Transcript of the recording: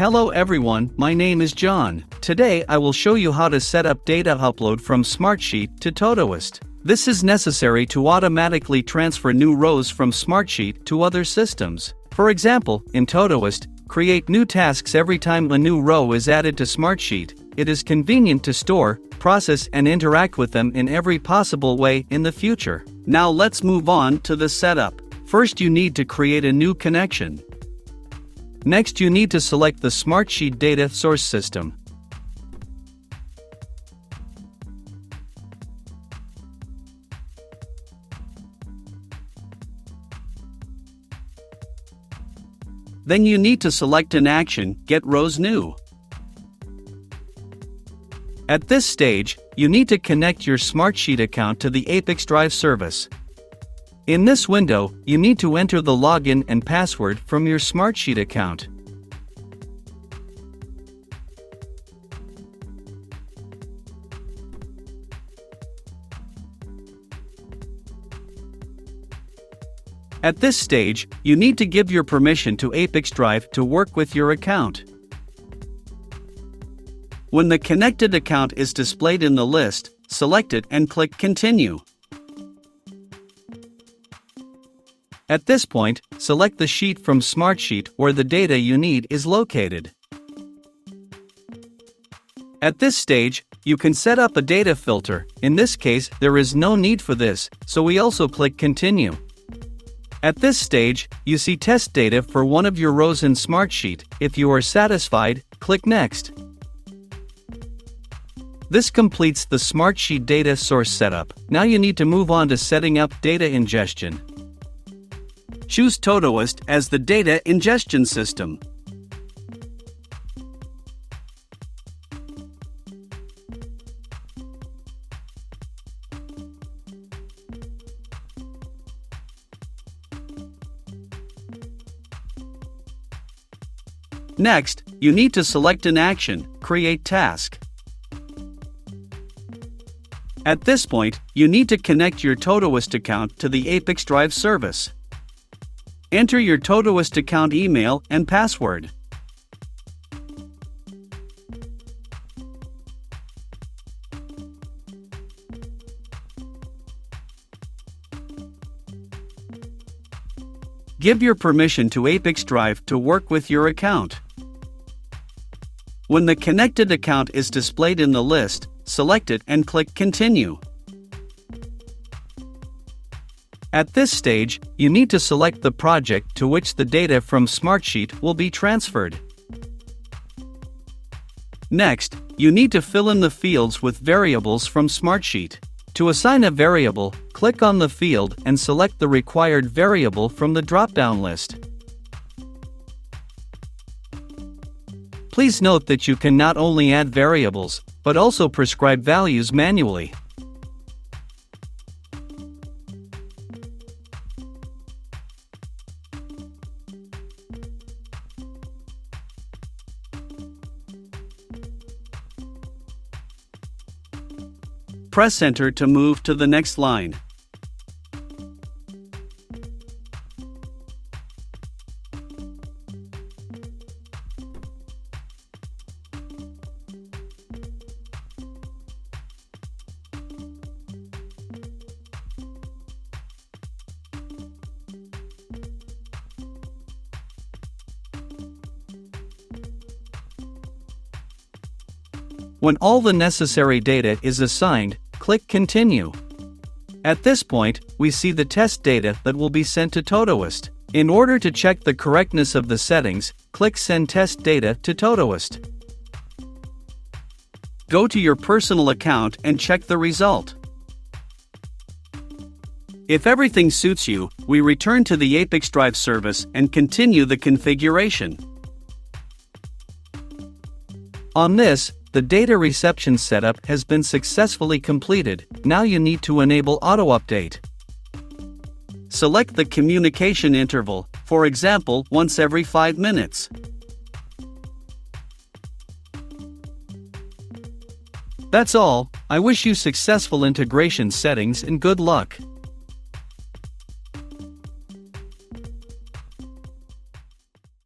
Hello everyone, my name is John. Today I will show you how to set up data upload from Smartsheet to Todoist. This is necessary to automatically transfer new rows from Smartsheet to other systems. For example, in Todoist, create new tasks every time a new row is added to Smartsheet. It is convenient to store, process and interact with them in every possible way in the future. Now let's move on to the setup. First you need to create a new connection. Next you need to select the Smartsheet data source system. Then you need to select an action, Get Rows New. At this stage, you need to connect your Smartsheet account to the ApiX-Drive service. In this window, you need to enter the login and password from your Smartsheet account. At this stage, you need to give your permission to ApiX-Drive to work with your account. When the connected account is displayed in the list, select it and click Continue. At this point, select the sheet from Smartsheet where the data you need is located. At this stage, you can set up a data filter. In this case, there is no need for this, so we also click Continue. At this stage, you see test data for one of your rows in Smartsheet. If you are satisfied, click Next. This completes the Smartsheet data source setup. Now you need to move on to setting up data ingestion. Choose Todoist as the data ingestion system. Next, you need to select an action, Create Task. At this point, you need to connect your Todoist account to the ApiX-Drive service. Enter your Todoist account email and password. Give your permission to ApiX-Drive to work with your account. When the connected account is displayed in the list, select it and click Continue. At this stage, you need to select the project to which the data from Smartsheet will be transferred. Next, you need to fill in the fields with variables from Smartsheet. To assign a variable, click on the field and select the required variable from the drop-down list. Please note that you can not only add variables, but also prescribe values manually. Press Enter to move to the next line. When all the necessary data is assigned, click Continue. At this point, we see the test data that will be sent to Todoist. In order to check the correctness of the settings, click Send Test Data to Todoist. Go to your personal account and check the result. If everything suits you, we return to the ApiX-Drive service and continue the configuration. On this, the data reception setup has been successfully completed. Now you need to enable auto-update. Select the communication interval, for example, once every 5 minutes. That's all. I wish you successful integration settings and good luck.